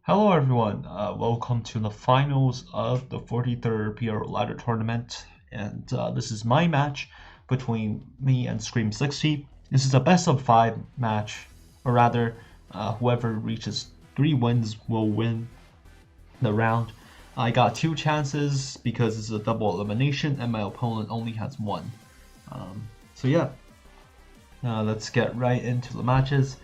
Hello everyone, welcome to the finals of the 43rd PR ladder tournament, and this is my match between me and Scream60. This is a best of 5 match, or rather, whoever reaches 3 wins will win the round. I got 2 chances because it's a double elimination and my opponent only has 1. So yeah, let's get right into the matches.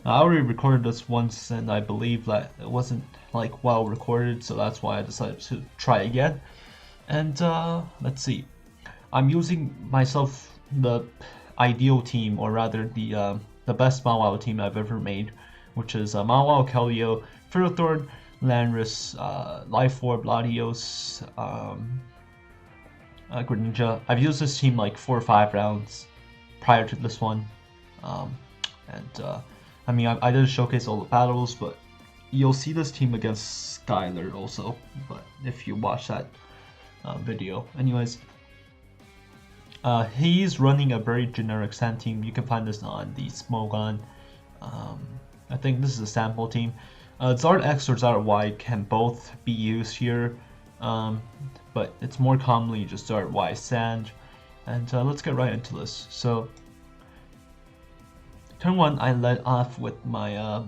I already recorded this once and I believe that it wasn't like well recorded, so that's why I decided to try again. And let's see, I'm using myself the ideal team, or rather the best machao team I've ever made, which is machao, Keldeo, Ferrothorn, Landorus, Life Orb, Latios, Greninja. I've used this team like 4 or 5 rounds prior to this one, I mean, I didn't showcase all the battles, but you'll see this team against Skyler also, but if you watch that video. Anyways, he's running a very generic sand team. You can find this on the Smogon. I think this is a sample team. Zard X or Zard Y can both be used here, but it's more commonly just Zard Y sand. And let's get right into this. So, turn 1, I led off with my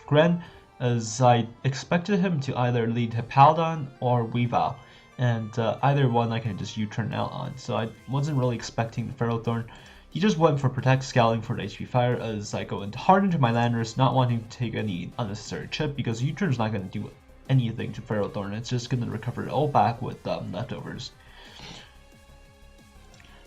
Gren, as I expected him to either lead Hippowdon or Weavile, and either one I can just U-turn out on, so I wasn't really expecting the Ferrothorn. He just went for Protect, scaling for the HP Fire as I go hard into my Landorus, not wanting to take any unnecessary chip, because U-turn is not going to do anything to Ferrothorn, it's just going to recover it all back with leftovers.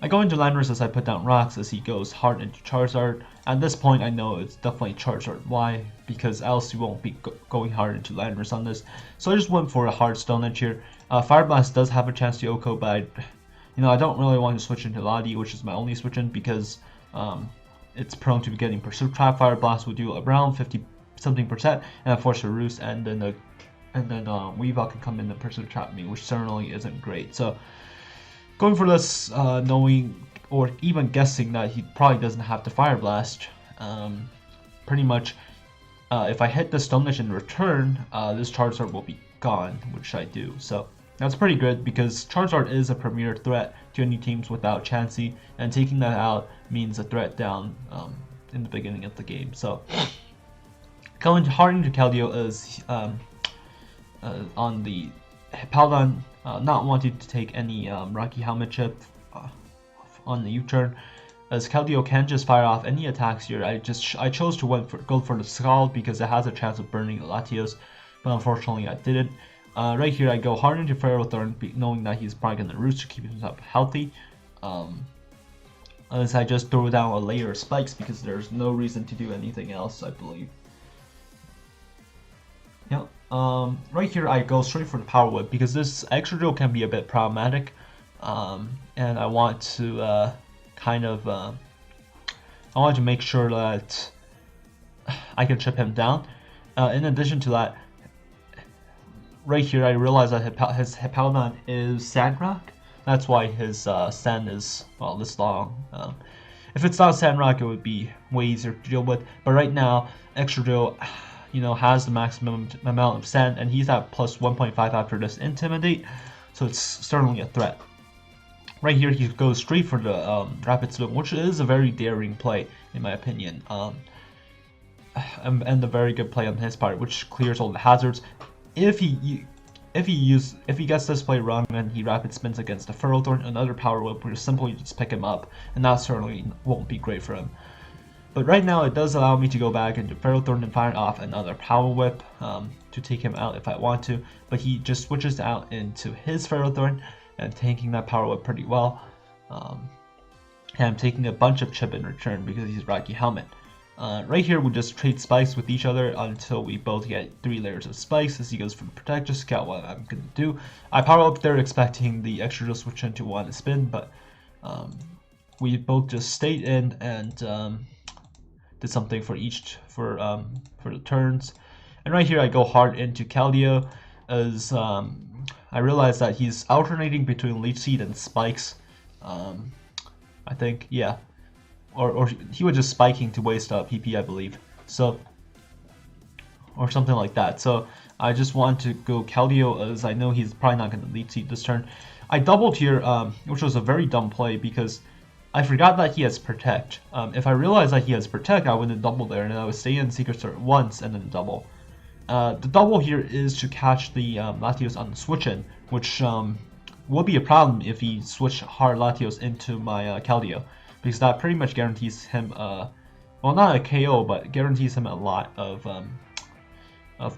I go into Landorus as I put down rocks as he goes hard into Charizard. At this point I know it's definitely Charizard Y, because else you won't be going hard into Landorus on this. So I just went for a hard Stone Edge here. Fire Blast does have a chance to OHKO, but I don't really want to switch into Lati, which is my only switch in, because it's prone to getting Pursuit Trap. Fire Blast will do around 50-something%, and force a Roost, and then Weavile can come in and Pursuit Trap me, which certainly isn't great. So going for this, knowing or even guessing that he probably doesn't have the Fire Blast, pretty much if I hit the Stone Edge in return, this Charizard will be gone, which I do. So that's pretty good, because Charizard is a premier threat to any teams without Chansey, and taking that out means a threat down in the beginning of the game. So going hard into Keldeo is on the Hippowdon, not wanting to take any Rocky Helmet chip on the U-turn, as Keldeo can just fire off any attacks here. I chose to go for the Scald because it has a chance of burning the Latios, but unfortunately I didn't. Right here I go hard into Ferrothorn, knowing that he's probably going to Roost to keep himself healthy. As I just throw down a layer of spikes because there's no reason to do anything else, I believe. Yeah. Right here I go straight for the Power Whip because this extra drill can be a bit problematic, and I want to I want to make sure that I can chip him down. In addition to that, right here I realize that his Hippowdon is Sandrock. That's why his sand is, well, this long. If it's not Sandrock, it would be way easier to deal with, but right now extra drill has the maximum amount of sand, and he's at plus 1.5 after this Intimidate, so it's certainly a threat. Right here he goes straight for the Rapid Swim, which is a very daring play in my opinion, and a very good play on his part, which clears all the hazards. If he gets this play wrong and he Rapid Spins against the Ferrothorn, another Power Whip will simply just pick him up, and that certainly won't be great for him. But right now it does allow me to go back into Ferrothorn and fire off another Power Whip to take him out if I want to, but he just switches out into his Ferrothorn and taking that Power Whip pretty well. And I'm taking a bunch of chip in return because he's Rocky Helmet. Right here we just trade spikes with each other until we both get 3 layers of spikes as he goes for the Protect. Just scout what I'm going to do. I power up there expecting the extra to switch into one spin, but we both just stayed in and did something for the turns. And right here I go hard into Keldeo as I realize that he's alternating between Leech Seed and Spikes. I think, yeah. Or he was just spiking to waste PP, I believe. So, or something like that. So I just want to go Keldeo as I know he's probably not going to lead seed this turn. I doubled here, which was a very dumb play because I forgot that he has Protect. If I realized that he has Protect, I wouldn't double there, and I would stay in Secret Start once and then double. The double here is to catch the Latios on the switch in, which would be a problem if he switched hard Latios into my Keldeo, because that pretty much guarantees him, well, not a KO, but guarantees him a lot of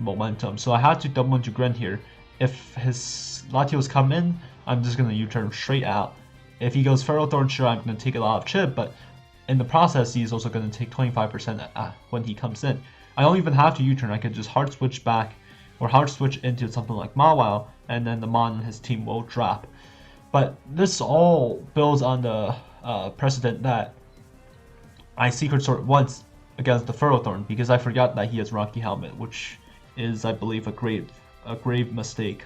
momentum. So I had to double into Gren here. If his Latios come in, I'm just going to U-turn straight out. If he goes Ferrothorn, sure, I'm going to take a lot of chip, but in the process, he's also going to take 25% when he comes in. I don't even have to U-turn. I could just hard switch back or hard switch into something like Mawile, and then the Mon and his team will drop. But this all builds on the precedent that I Secret Sword once against the Ferrothorn because I forgot that he has Rocky Helmet, which is, I believe, a grave mistake,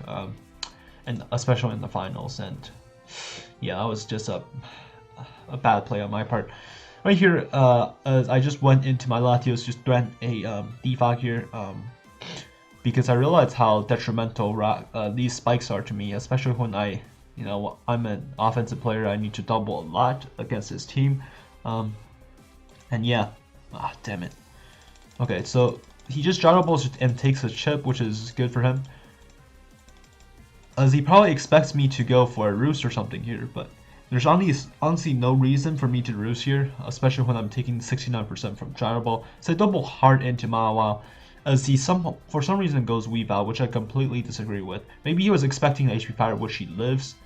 and especially in the finals. And yeah, that was just a bad play on my part. Right here, as I just went into my Latios, just threatened a defog here, because I realized how detrimental these spikes are to me, especially when I'm an offensive player. I need to double a lot against his team, and yeah, damn it. Okay, so he just gyroballs and takes a chip, which is good for him, as he probably expects me to go for a roost or something here, but there's honestly no reason for me to roost here, especially when I'm taking 69% from Gyroball. So I double hard into Mawile, as he for some reason goes Weave Out, which I completely disagree with. Maybe he was expecting HP Fire, which he lives,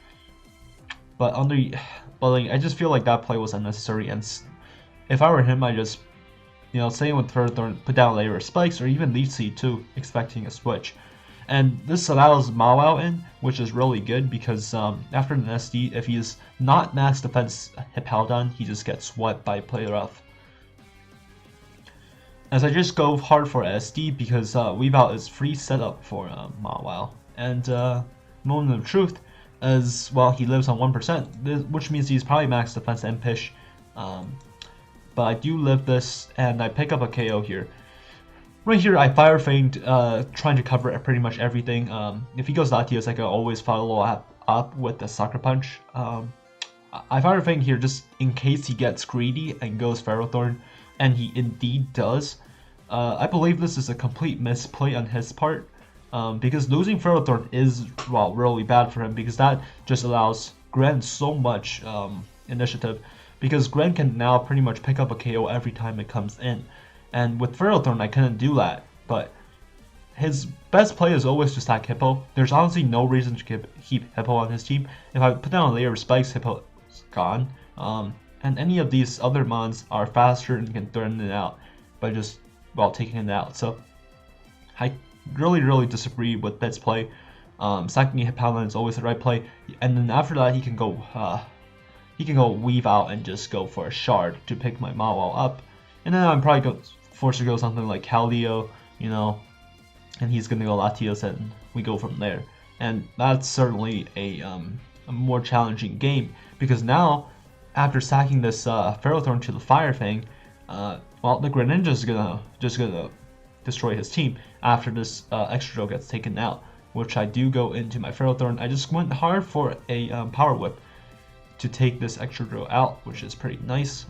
but I just feel like that play was unnecessary. And if I were him, I just, staying with Ferrothorn, put down layer of spikes, or even Leaf Seed too, expecting a switch. And this allows Mawile in, which is really good because after an SD, if he is not max defense Hippowdon, he just gets swept by player off. As I just go hard for SD because Weave Out is free setup for Mawile. And moment of truth, as well, he lives on 1%, which means he's probably max defense and Pish. But I do live this, and I pick up a KO here. Right here, I Fire Fanged, trying to cover pretty much everything. If he goes Latios, I can always follow up with the Sucker Punch. I Fire Fang here just in case he gets greedy and goes Ferrothorn, and he indeed does. I believe this is a complete misplay on his part, because losing Ferrothorn is, well, really bad for him, because that just allows Gren so much initiative, because Gren can now pretty much pick up a KO every time it comes in. And with Ferrothorn, I couldn't do that, but his best play is always to stack Hippo. There's honestly no reason to keep Hippo on his team. If I put down a layer of spikes, Hippo's gone. And any of these other mons are faster and can threaten it out by just, well, taking it out. So I really disagree with Bed's play. Stacking Hippowdon is always the right play, and then after that he can go Weave Out and just go for a Shard to pick my Mawile up. And then I'm probably forced to go something like Keldeo, and he's gonna go Latios, and we go from there. And that's certainly a more challenging game, because now, after sacking this Ferrothorn to the Fire Fang, well, the Greninja is just gonna destroy his team after this extra drill gets taken out, which I do go into my Ferrothorn. I just went hard for a Power Whip to take this extra drill out, which is pretty nice.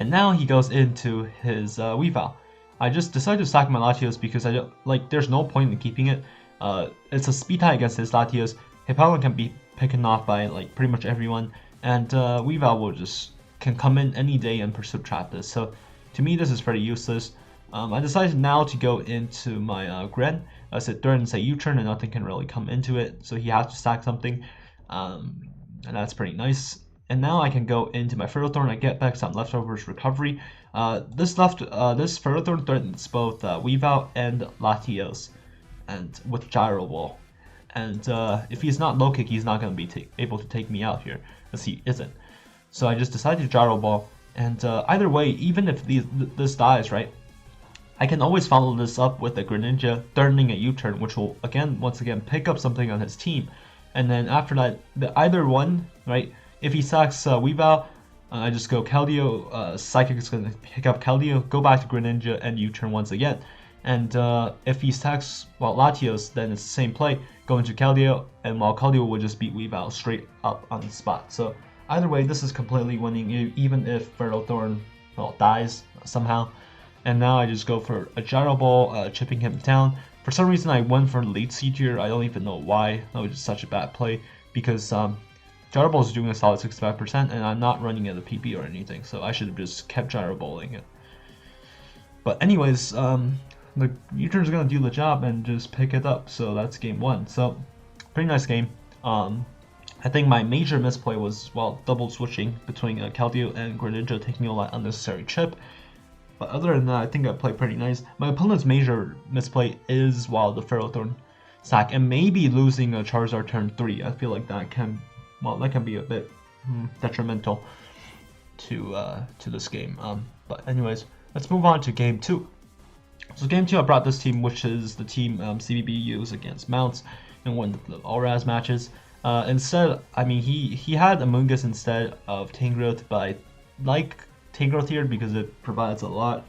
And now he goes into his Weave Out. I just decided to stack my Latios because there's no point in keeping it. It's a speed tie against his Latios. Hippowdon can be picked off by pretty much everyone, and Weave Out can come in any day and Pursuit Trap this. So to me, this is pretty useless. I decided now to go into my Gren. I said threatens a U-turn and nothing can really come into it, so he has to stack something, and that's pretty nice. And now I can go into my Ferrothorn. I get back some leftovers recovery. This Ferrothorn threatens both Weave Out and Latios, and with Gyro Ball. And if he's not low kick, he's not going to be able to take me out here, as he isn't. So I just decided to Gyro Ball. And either way, even if this dies, right, I can always follow this up with a Greninja threatening a U-turn, which will once again pick up something on his team. And then after that, either one, right? If he sacks Weave Out, I just go Keldeo, Psychic is going to pick up Keldeo, go back to Greninja, and U-turn once again. And if he stacks Latios, then it's the same play, go into Keldeo, and while Keldeo will just beat Weavile straight up on the spot. So either way, this is completely winning, even if Fertile Thorn dies somehow. And now I just go for a Gyro Ball, chipping him down. For some reason, I went for late siege here. I don't even know why. That was just such a bad play because Gyro Ball is doing a solid 65%, and I'm not running at a PP or anything, so I should have just kept Gyro Balling it. But anyways, the U-turn is gonna do the job and just pick it up. So that's game 1. So pretty nice game. I think my major misplay was double switching between Keldeo and Greninja, taking a lot of unnecessary chip. But other than that, I think I played pretty nice. My opponent's major misplay is the Ferrothorn stack and maybe losing a Charizard turn 3. I feel like that can be a bit detrimental to this game. But anyways, let's move on to game 2. So game 2, I brought this team, which is the team CBB used against Mounts in one of the All-Raz matches. Instead, I mean, he had Amoonguss instead of Tangrowth, but I like Tangrowth here because it provides a lot,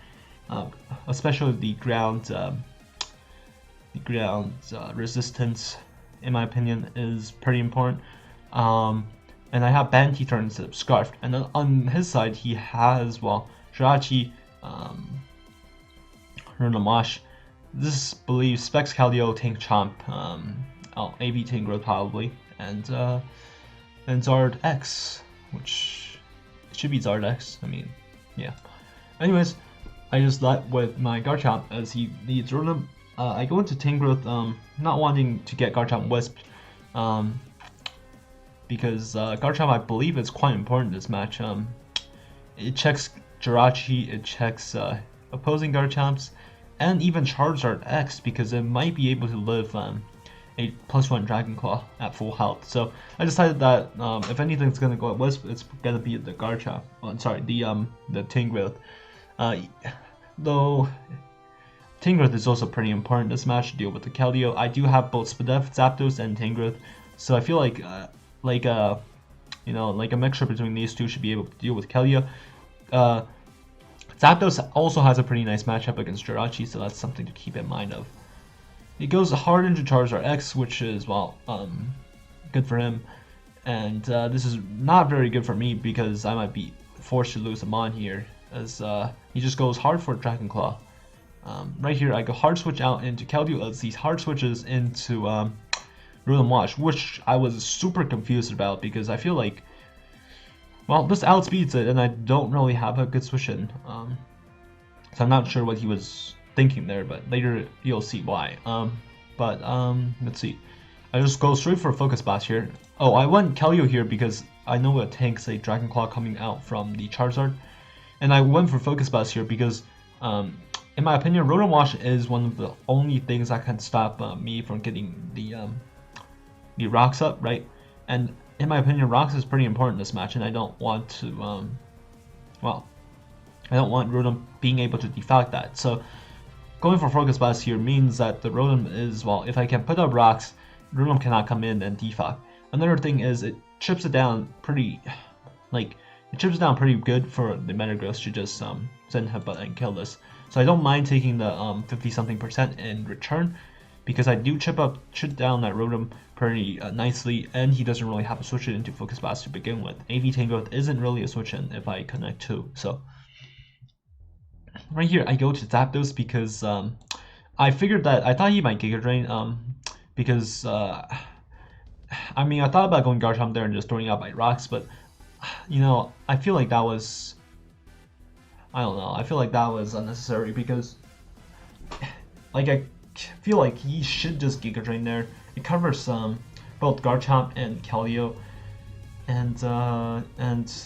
especially the ground resistance, in my opinion, is pretty important. And I have Banty turn instead of Scarf, and then on his side he has Jirachi, Runamash. This believes Specs Keldeo, Tank Chomp, AV Tangrowth probably, and Zard X, which it should be Zard X. I mean, yeah. Anyways, I just let with my Garchomp as he needs Rotom. I go into Tangrowth, not wanting to get Garchomp Wisped, because Garchomp, I believe, is quite important in this match. It checks Jirachi, it checks opposing Garchomps, and even Charizard X, because it might be able to live a +1 Dragon Claw at full health. So I decided that if anything's gonna go at Wisp, it's gonna be the Garchomp. Oh, sorry, the Tangrowth. Though Tangrowth is also pretty important in this match to deal with the Keldeo. I do have both Spadef, Zapdos, and Tangrowth, so I feel like a mixture between these two should be able to deal with Keldeo. Zapdos also has a pretty nice matchup against Jirachi, so that's something to keep in mind of. He goes hard into Charizard X, which is, good for him. And this is not very good for me because I might be forced to lose him on here, as he just goes hard for Dragon Claw. Right here, I go hard switch out into Keldeo as he hard switches into Rotom Wash, which I was super confused about because I feel like, this outspeeds it and I don't really have a good switch in. So I'm not sure what he was thinking there, but later you'll see why. Let's see. I just go straight for a Focus Blast here. Oh, I went Keldeo here because I know it tanks a Dragon Claw coming out from the Charizard. And I went for Focus Blast here because, in my opinion, Rotom Wash is one of the only things that can stop me from getting the Rocks up, right? And in my opinion, Rocks is pretty important in this match, and I don't want to, I don't want Rotom being able to deflect that. So going for Focus Blast here means that the Rotom is, if I can put up Rocks, Rotom cannot come in and deflect. Another thing is it chips it down pretty, good for the Metagross to just send Headbutt and kill this. So I don't mind taking the 50-something% in return, because I do chip down that Rotom pretty nicely, and he doesn't really have to switch it into Focus Blast to begin with. AV Tangrowth isn't really a switch in if I connect two. So right here I go to Zapdos because I figured that I thought he might Giga Drain, because I thought about going Garchomp there and just throwing out my Rocks, but I feel like that was, I don't know, I feel like that was unnecessary because I feel like he should just Giga Drain there. It covers both Garchomp and Keldeo, and I don't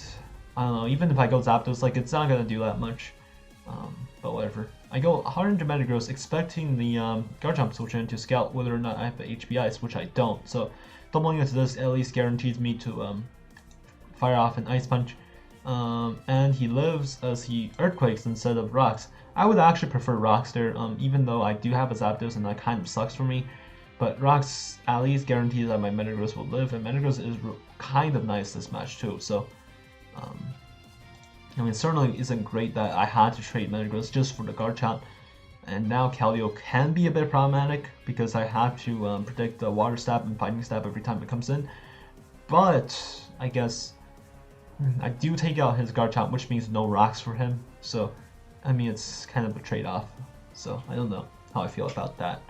know, even if I go Zapdos, it's not gonna do that much, but whatever. I go hard into Metagross expecting the Garchomp switch in to scout whether or not I have the HP Ice, which I don't, so doubling into this at least guarantees me to fire off an Ice Punch, and he lives as he Earthquakes instead of Rocks. I would actually prefer Rocks there, even though I do have a Zapdos and that kind of sucks for me. But Rocks at least guarantees that my Metagross will live, and Metagross is kind of nice this match too. So, it certainly isn't great that I had to trade Metagross just for the Garchomp. And now Keldeo can be a bit problematic because I have to predict the Water Stab and Fighting Stab every time it comes in. But I guess I do take out his Garchomp, which means no rocks for him. So, I mean, it's kind of a trade-off. So, I don't know how I feel about that.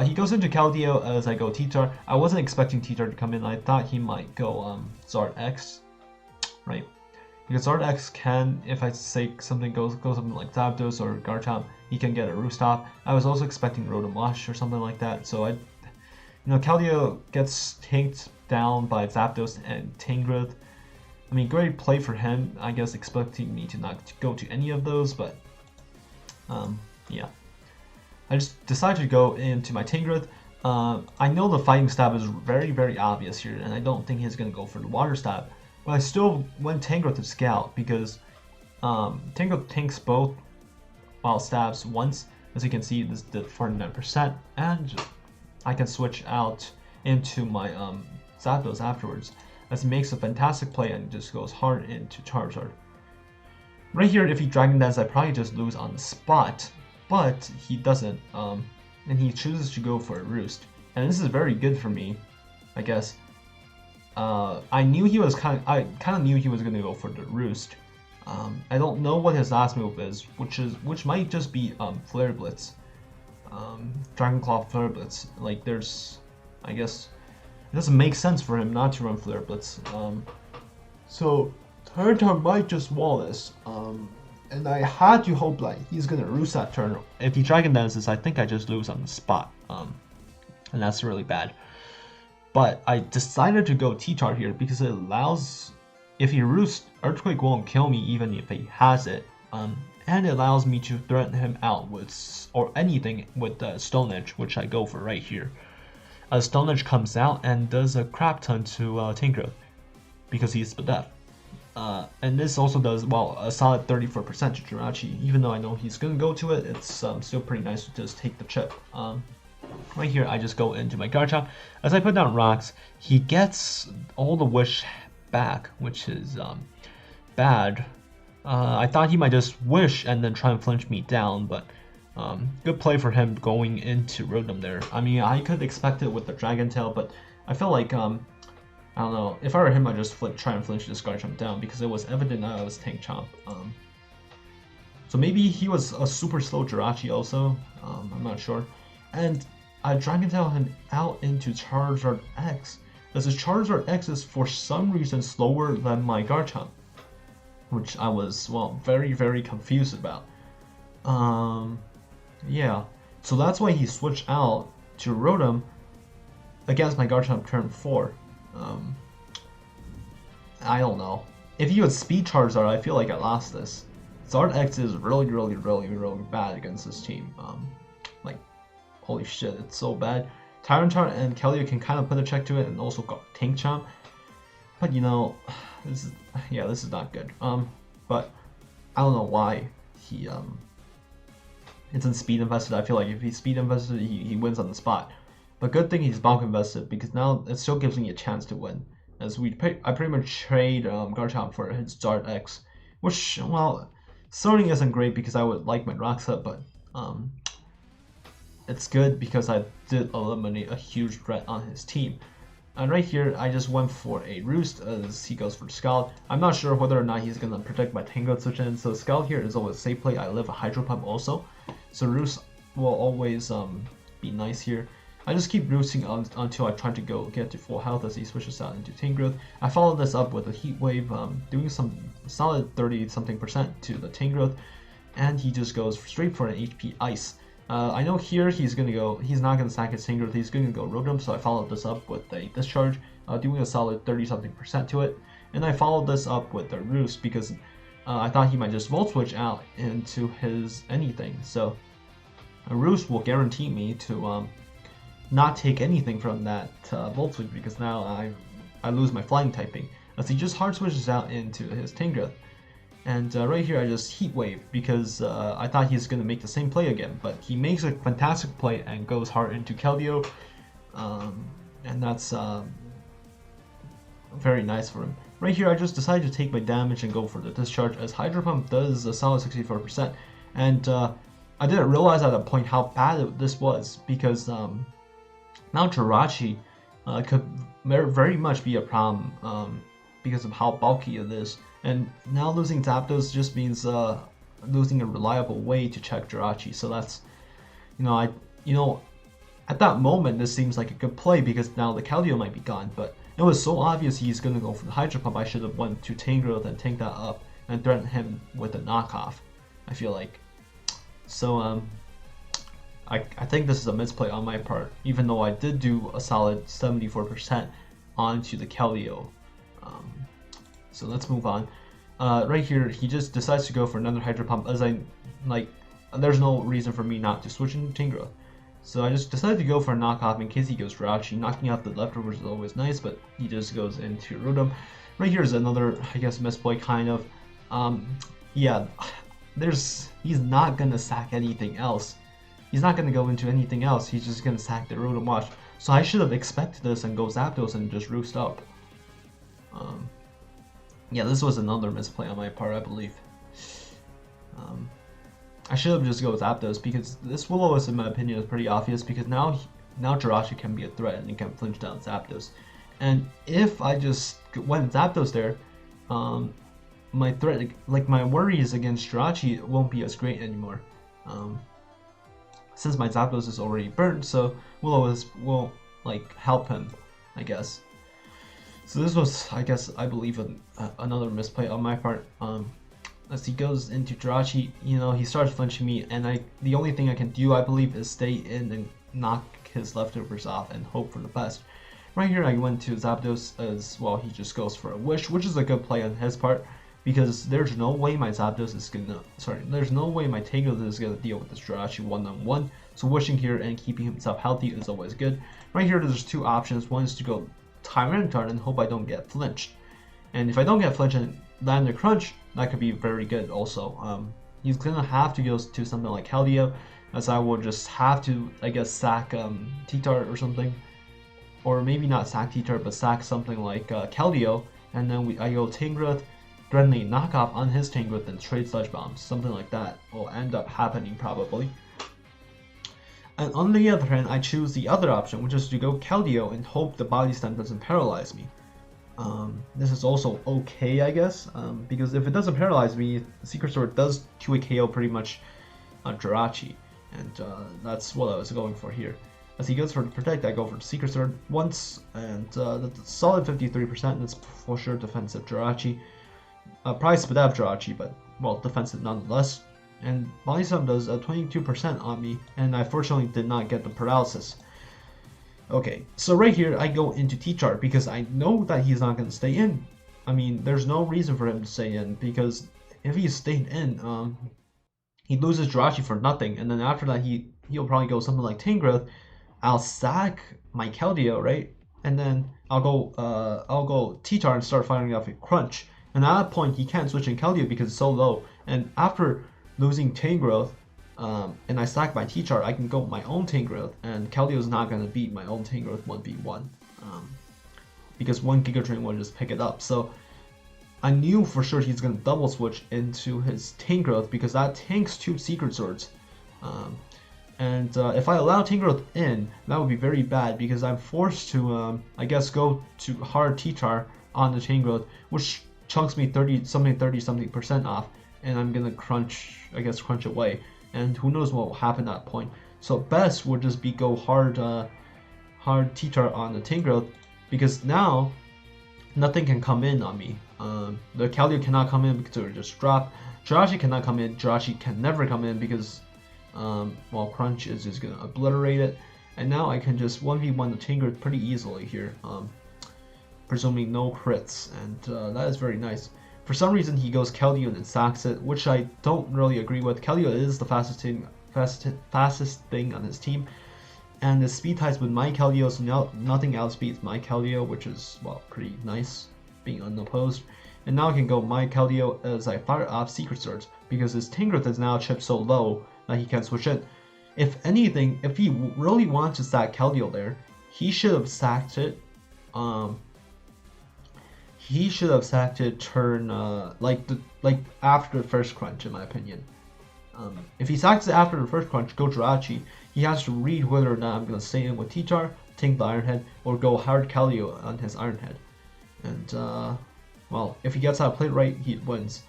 He goes into Keldeo as I go T-Tar. I wasn't expecting T-Tar to come in. I thought he might go Zard X, right? Because Zard X can, if I say something goes something like Zapdos or Garchomp, he can get a Roost off. I was also expecting Rotom Wash or something like that. So Keldeo gets tanked down by Zapdos and Tangrowth. I mean, great play for him. I guess expecting me to not go to any of those, but yeah. I just decided to go into my Tangrowth. I know the Fighting Stab is very, very obvious here, and I don't think he's going to go for the Water Stab. But I still went Tangrowth to Scout because Tangrowth tanks both while stabs once. As you can see, this did 49%, and I can switch out into my Zapdos afterwards, as he makes a fantastic play and just goes hard into Charizard. Right here, if he Dragon Dance, I probably just lose on the spot. But he doesn't, and he chooses to go for a Roost, and this is very good for me, I guess. I knew he was kind of knew he was gonna go for the Roost. I don't know what his last move is, which might just be Flare Blitz, Dragon Claw Flare Blitz. Like I guess it doesn't make sense for him not to run Flare Blitz. So Tyranitar might just wall this. And I had to hope like he's gonna Roost that turn. If he Dragon Dances, I think I just lose on the spot. And that's really bad. But I decided to go T-Tar here because it allows, if he Roosts, Earthquake won't kill me even if he has it. And it allows me to threaten him out with, or anything with Stone Edge, which I go for right here. Stone Edge comes out and does a crap ton to Tangrowth because he's Spadef. And this also does, well, a solid 34% to Jirachi. Even though I know he's going to go to it, it's still pretty nice to just take the chip. Right here, I just go into my Garchomp. As I put down rocks, he gets all the Wish back, which is bad. I thought he might just Wish and then try and flinch me down, but good play for him going into Rotom there. I mean, I could expect it with the Dragon Tail, but I felt like I don't know, if I were him, I'd just try and flinch this Garchomp down because it was evident that I was Tank Chomp. So maybe he was a super slow Jirachi also, I'm not sure. And I Dragon Tail him out into Charizard X, as the Charizard X is for some reason slower than my Garchomp, which I was, well, very, very confused about. Yeah, so that's why he switched out to Rotom against my Garchomp turn 4. I don't know. If he would Speed Charizard, I feel like I lost this. Zard X is really, really, really, really bad against this team. Like, holy shit, it's so bad. Tyranitar and Keldeo can kind of put a check to it, and also got Tank Chomp. But you know, this is not good. But I don't know why he isn't speed invested. I feel like if he's speed invested, he wins on the spot. But good thing he's bulk invested because now it still gives me a chance to win. As I pretty much trade Garchomp for his Zard X, which, well, starting isn't great because I would like my Rock Set, but it's good because I did eliminate a huge threat on his team. And right here, I just went for a Roost as he goes for Scald. I'm not sure whether or not he's going to protect my Tangrowth switch in, so Scald here is always a safe play. I live a Hydro Pump also, so Roost will always be nice here. I just keep roosting until I try to get to full health as he switches out into Tangrowth. I follow this up with a Heat Wave, doing some solid 30-something% to the Tangrowth, and he just goes straight for an HP Ice. I know here he's not gonna sack his Tangrowth, he's gonna go Rotom, so I followed this up with a Discharge, doing a solid 30-something% to it, and I followed this up with a Roost because I thought he might just Volt Switch out into his anything. So a Roost will guarantee me to not take anything from that Volt Switch because now I lose my flying typing as he just hard switches out into his Tangrowth. And right here I just Heat Wave because I thought he's going to make the same play again, but he makes a fantastic play and goes hard into Keldeo, and that's very nice for him. Right here I just decided to take my damage and go for the Discharge as Hydro Pump does a solid 64%, and I didn't realize at that point how bad this was, because now Jirachi could very much be a problem because of how bulky it is. And now losing Zapdos just means losing a reliable way to check Jirachi. So that's, at that moment this seems like a good play because now the Keldeo might be gone. But it was so obvious he's gonna go for the Hydro Pump. I should have went to Tangrowth and tank that up and threaten him with a knockoff, I feel like. So I think this is a misplay on my part, even though I did do a solid 74% onto the Keldeo. So let's move on. Right here, he just decides to go for another Hydro Pump, as there's no reason for me not to switch into Tangrowth. So I just decided to go for a knockoff in case he goes Jirachi. Knocking out the leftovers is always nice, but he just goes into Rotom. Right here is another, I guess, misplay kind of. Yeah, he's not gonna sack anything else. He's not gonna go into anything else. He's just gonna sack the Rotom Wash. So I should have expected this and go Zapdos and just roost up. Yeah, this was another misplay on my part, I believe. I should have just go with Zapdos, because this Will-O-Wisp, in my opinion, is pretty obvious, because now Jirachi can be a threat and he can flinch down Zapdos. And if I just went Zapdos there, my threat, my worries against Jirachi won't be as great anymore. Since my Zapdos is already burnt, so Will-O-Wisp won't help him, I guess. So this was, I believe, another misplay on my part. As he goes into Jirachi, he starts flinching me, and the only thing I can do, I believe, is stay in and knock his leftovers off and hope for the best. Right here, I went to Zapdos as well. He just goes for a Wish, which is a good play on his part, because there's no way my Zapdos is there's no way my Tangrowth is gonna deal with this Jirachi one-on-one. So wishing here and keeping himself healthy is always good. Right here, there's two options. One is to go Tyranitar and hope I don't get flinched. And if I don't get flinched and land a Crunch, that could be very good also. He's gonna have to go to something like Keldeo, as I will just have to, I guess, sack T-Tart or something. Or maybe not sack T-Tart, but sack something like Keldeo, and then I go Tangrowth, threatening knockoff on his Tangrowth and trade Sludge Bombs. Something like that will end up happening probably. And on the other hand, I choose the other option, which is to go Keldeo and hope the Body Slam doesn't paralyze me. This is also okay, I guess, because if it doesn't paralyze me, Secret Sword does 2-hit KO pretty much on Jirachi, and that's what I was going for here. As he goes for Protect, I go for Secret Sword once, and that's a solid 53%, that's for sure defensive Jirachi. Probably spit out Jirachi, but, well, defensive nonetheless. And Body Slam does 22% on me, and I fortunately did not get the paralysis. Okay, so right here I go into T-Chart because I know that he's not going to stay in. I mean, there's no reason for him to stay in, because if he stayed in, he loses Jirachi for nothing, and then after that he'll probably go something like Tangrowth. I'll sack my Keldeo, right? And then I'll go T-Chart and start firing off a Crunch. And at that point he can't switch in Keldeo because it's so low. And after losing Tangrowth, and I sack my T-Chart, I can go my own Tangrowth, and Keldeo is not going to beat my own Tangrowth 1v1, because one Giga Drain will just pick it up. So I knew for sure he's going to double switch into his Tangrowth, because that tanks 2 Secret Swords. And if I allow Tangrowth in, that would be very bad, because I'm forced to, I guess, go to hard T-Char on the Tangrowth, which chunks me 30-something% off, and I'm going to crunch away. And who knows what will happen at that point. So best would just be go hard T-Char on the Tangrowth, because now nothing can come in on me. The Keldeo cannot come in because it would just drop. Jirachi cannot come in. Jirachi can never come in because, well, Crunch is just going to obliterate it. And now I can just 1v1 the Tangrowth pretty easily here, presuming no crits, and that is very nice. For some reason he goes Keldeo and sacks it, which I don't really agree with. Keldeo is the fastest thing on his team, and the speed ties with my Keldeo, so nothing outspeeds my Keldeo, which is, well, pretty nice, being unopposed. And now I can go my Keldeo as I fire off Secret Swords, because his Tangrowth is now chipped so low that he can't switch in. If anything, if he really wants to sack Keldeo there, he should have sacked it. He should have sacked it turn like after the first Crunch, in my opinion. If he sacks it after the first crunch, go Jirachi, he has to read whether or not I'm going to stay in with T-Tar, tank the Iron Head, or go hard Calio on his Iron Head. And, well, if he gets that plate right, he wins.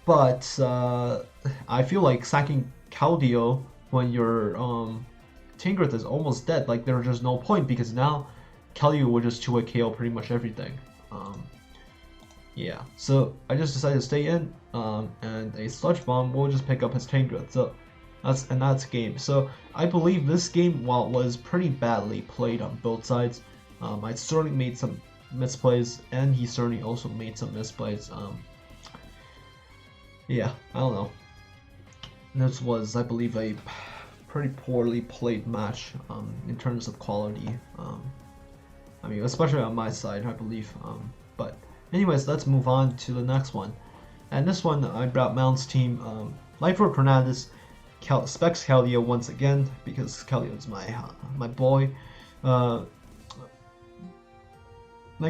But I feel like sacking Caldio when your Tingrith is almost dead, like there's just no point, because now Caldio will just 2-hit KO pretty much everything. Yeah, so I just decided to stay in, and a Sludge Bomb will just pick up his Tingrith. So that's game. So I believe this game, while it was pretty badly played on both sides, I certainly made some misplays, and he certainly also made some misplays. Yeah, I don't know. This was, I believe, a pretty poorly played match in terms of quality. I mean, especially on my side, I believe. But anyways, let's move on to the next one. And this one, I brought Mount's team. Lightfoot Hernandez, Specs Caldio once again, because Caldio is my boy. Mega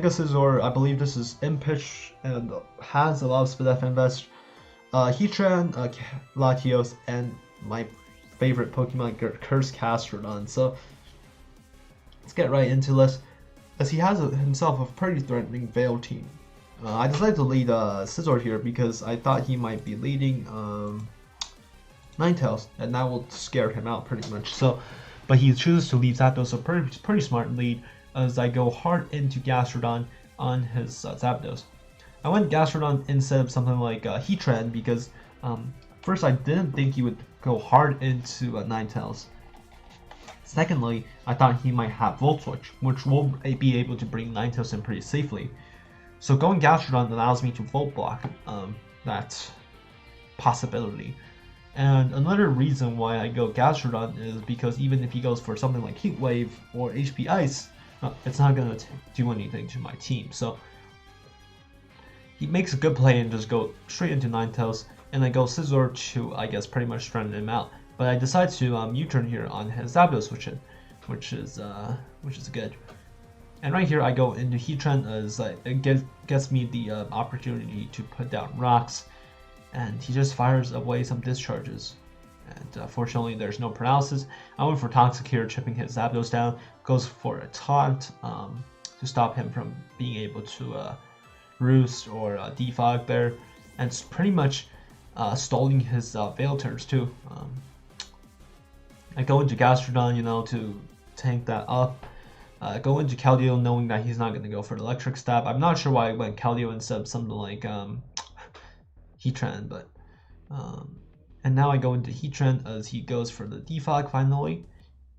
Scizor, I believe this is Impish and has a lot of Speed F Invest. Heatran, Latios, and my favorite Pokemon, Curse Castrodon. So let's get right into this, as he has himself a pretty threatening Veil team. I decided to lead Scizor here because I thought he might be leading Ninetales, and that will scare him out pretty much. So, but he chooses to leave Zapdos, so pretty smart lead, as I go hard into Gastrodon on his Zapdos. I went Gastrodon instead of something like Heatran because first I didn't think he would go hard into Ninetales. Secondly, I thought he might have Volt Switch, which will be able to bring Ninetales in pretty safely. So going Gastrodon allows me to Volt Block that possibility. And another reason why I go Gastrodon is because even if he goes for something like Heat Wave or HP Ice, it's not going to do anything to my team. So he makes a good play and just go straight into Ninetales, and I go Scizor to, I guess, pretty much strand him out. But I decide to U-turn here on his Zapdos switch-in, which is good. And right here I go into Heatran, as it gets me the opportunity to put down rocks, and he just fires away some discharges. And fortunately there's no paralysis. I went for Toxic here, chipping his Zapdos down, goes for a taunt to stop him from being able to Roost or Defog there, and it's pretty much stalling his Veil turns too. I go into Gastrodon, to tank that up. Go into Caldio knowing that he's not going to go for the Electric Stab. I'm not sure why I went Caldio instead of something like Heatran, but and now I go into Heatran as he goes for the Defog finally,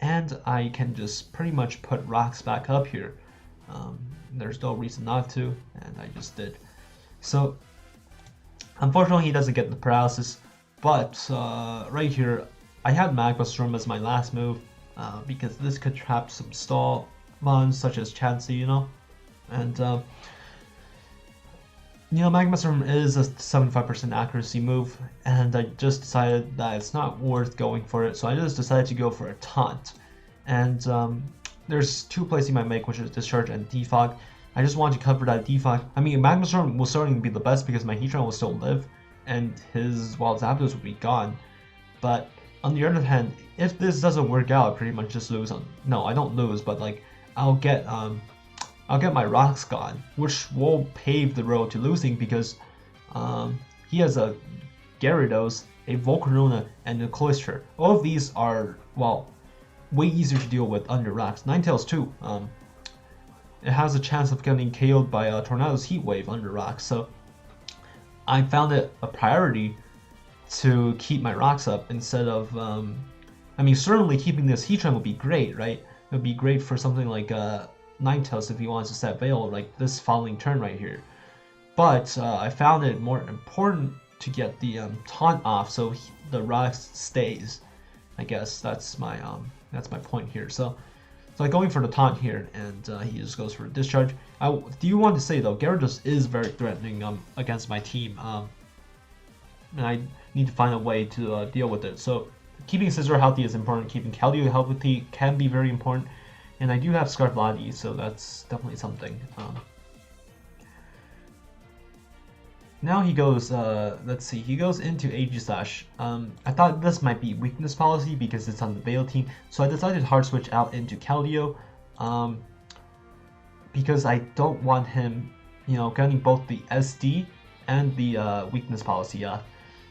and I can just pretty much put rocks back up here. There's no reason not to, and I just did. So unfortunately he doesn't get the paralysis, but right here I had Magma Storm as my last move because this could trap some stall mons such as Chansey, and Magma Storm is a 75% accuracy move, and I just decided that it's not worth going for it, so I just decided to go for a taunt. And there's two plays he might make, which is Discharge and Defog. I just wanted to cover that Defog. I mean, Magma Storm will certainly be the best because my Heatran will still live, and his Wild Zapdos will be gone. But on the other hand, if this doesn't work out, I pretty much just lose on. No, I don't lose, but like I'll get my rocks gone, which will pave the road to losing because he has a Gyarados, a Volcarona, and a Cloyster. All of these are, well, way easier to deal with under rocks. Ninetales too. It has a chance of getting KO'd by a Tornado's Heat Wave under rocks, so I found it a priority to keep my rocks up instead of. I mean, certainly keeping this Heatran would be great, right? It would be great for something like Ninetales if he wants to set Veil, like this following turn right here. But I found it more important to get the taunt off so the rocks stays. I guess that's my point here. So like going for the taunt here, and he just goes for a discharge. I do want to say though, Gyarados is very threatening against my team, and I need to find a way to deal with it. So keeping Scizor healthy is important. Keeping Caldio healthy can be very important. And I do have Scarflati, so that's definitely something. Now he goes, let's see, he goes into Aegislash. I thought this might be weakness policy because it's on the Veil team, so I decided to hard switch out into Keldeo, because I don't want him, you know, getting both the SD and the weakness policy.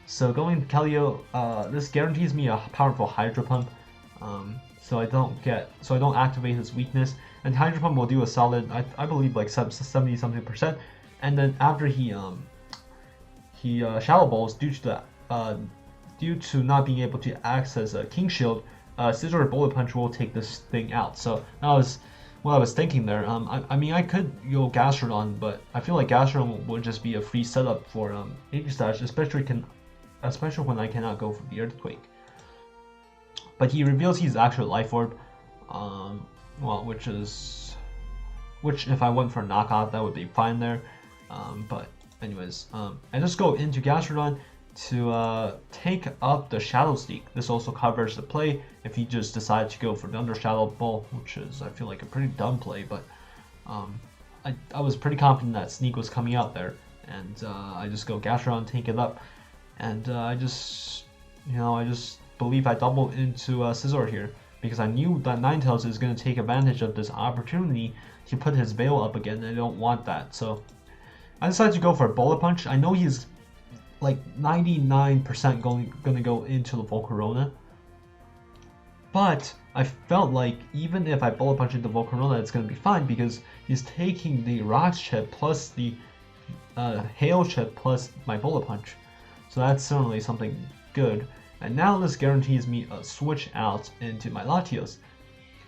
So going to Keldeo, this guarantees me a powerful Hydro Pump, so I don't activate his weakness, and Hydro Pump will do a solid, I believe, like 70-something%, and then after he Shadow Balls due to not being able to access a King Shield, Scissor or Bullet Punch will take this thing out. So that was what I was thinking there. I mean, I could go Gastrodon, but I feel like Gastrodon would just be a free setup for Aegislash, especially when I cannot go for the Earthquake. But he reveals his actual Life Orb, well, which if I went for a knockout, that would be fine there. But anyways, I just go into Gastrodon to take up the Shadow Sneak. This also covers the play if you just decide to go for the Under Shadow Ball, which is, I feel like, a pretty dumb play, but I was pretty confident that Sneak was coming out there, and I just go Gastrodon, take it up, and I just believe I double into Scizor here, because I knew that Ninetales is going to take advantage of this opportunity to put his Veil up again, and I don't want that, so I decided to go for a Bullet Punch. I know he's like 99% going to go into the Volcarona, but I felt like even if I Bullet Punch into Volcarona, it's going to be fine because he's taking the Rocks chip plus the Hail chip plus my Bullet Punch, so that's certainly something good. And now this guarantees me a switch out into my Latios.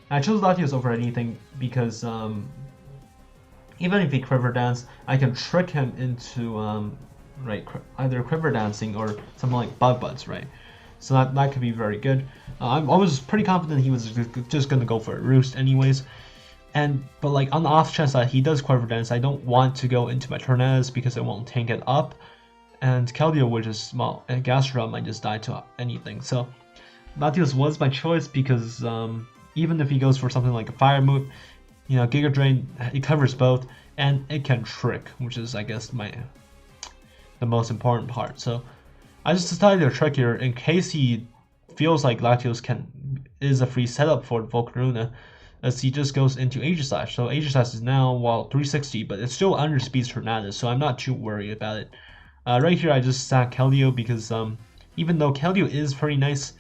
I chose Latios over anything because even if he Quiver Dance, I can trick him into either Quiver Dancing or something like Bug Buds, right? So that could be very good. I was pretty confident he was just gonna go for a Roost anyways. But like on the off chance that he does Quiver Dance, I don't want to go into my Tornadus because it won't tank it up. And Keldeo would just, well, and Gastrodon might just die to anything. So Latios was my choice because even if he goes for something like a Fire move, you know, Giga Drain, it covers both, and it can Trick, which is, I guess, the most important part. So I just decided to Trick here in case he feels like Latios is a free setup for Volcarona, as he just goes into Aegislash. So Aegislash is now, well, 360, but it's still under Speed's Tornadus, so I'm not too worried about it. Right here, I just sack Keldeo because even though Keldeo is pretty nice,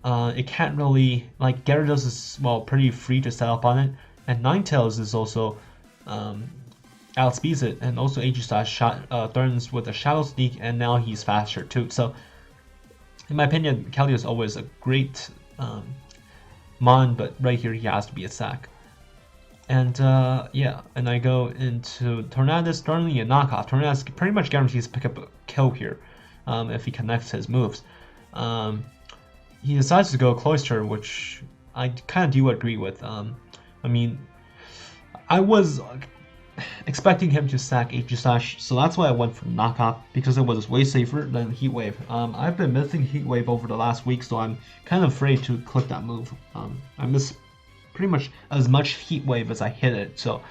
it can't really, like, Gyarados is, well, pretty free to set up on it, and Ninetales is also outspeeds it, and also Aegislash threatens with a Shadow Sneak, and now he's faster too. So, in my opinion, Keldeo is always a great mon, but right here he has to be a sack. And yeah, and I go into Tornadus, throwing a knockoff. Tornadus pretty much guarantees to pick up a kill here if he connects his moves. He decides to go Cloister, which I kind of do agree with. I mean, I was expecting him to sack Aegislash, so that's why I went for knockoff, because it was way safer than Heat Wave. I've been missing Heat Wave over the last week, so I'm kind of afraid to click that move. I miss pretty much as much Heat Wave as I hit it, so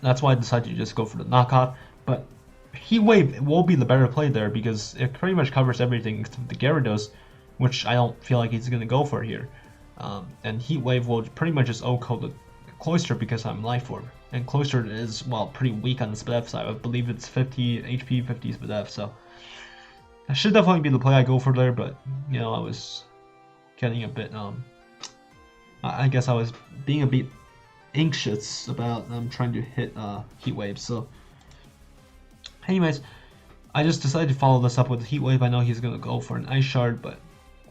that's why I decided to just go for the knockoff. But Heat Wave will be the better play there because it pretty much covers everything except the Gyarados, which I don't feel like he's going to go for here. And Heat Wave will pretty much just OHKO the Cloister because I'm Life Orb. And Cloister is, well, pretty weak on the SPDF side. I believe it's 50 HP, 50 SPDF, so that should definitely be the play I go for there, but, you know, I was getting a bit, I guess I was being a bit anxious about trying to hit Heat Wave, so anyways, I just decided to follow this up with the Heat Wave. I know he's going to go for an Ice Shard, but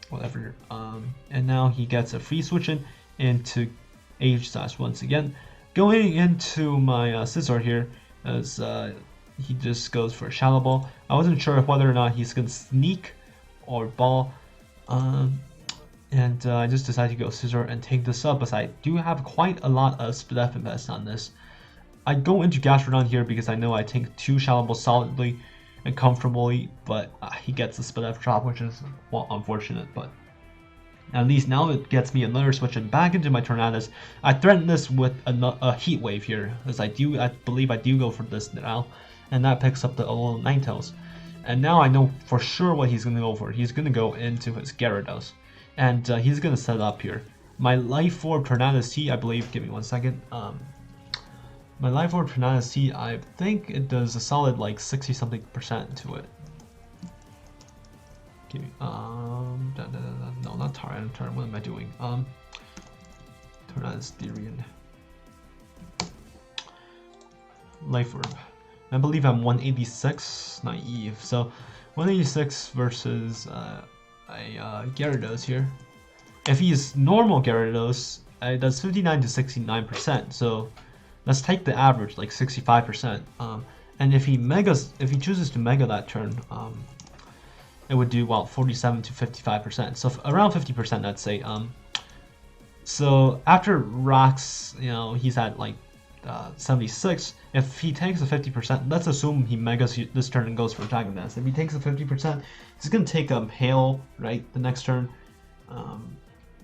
whatever. And now he gets a free switch into Aegislash once again. Going into my Scizor here, as he just goes for a Shadow Ball. I wasn't sure whether or not he's going to Sneak or Ball. And I just decided to go Scizor and take this up, as I do have quite a lot of SPDF invest on this. I go into Gastrodon here because I know I take 2 Shadow Balls solidly and comfortably, but he gets the SPDF drop, which is, well, unfortunate, but at least now it gets me another switch and back into my Tornadus. I threaten this with a Heat Wave here, as I believe I do go for this now, and that picks up the little Ninetales. And now I know for sure what he's going to go for. He's going to go into his Gyarados, and he's going to set up here. My Life Orb Tornado Sea, I believe, give me 1 second. My Life Orb Tornado Sea, I think it does a solid like 60-something% to it. Give me, no, not Tyranitar, what am I doing? Tornado Styrian. Life Orb. I believe I'm 186 naive, so 186 versus a Gyarados here. If he's normal Gyarados, it does 59 to 69%. So let's take the average, like 65%. And if he chooses to Mega that turn, it would do well 47 to 55%. So around 50%, I'd say. So after rocks, you know, he's at like 76. If he takes a 50%, let's assume he Megas this turn and goes for Dragon Dance. If he takes a 50%, he's gonna take Hail, right, the next turn.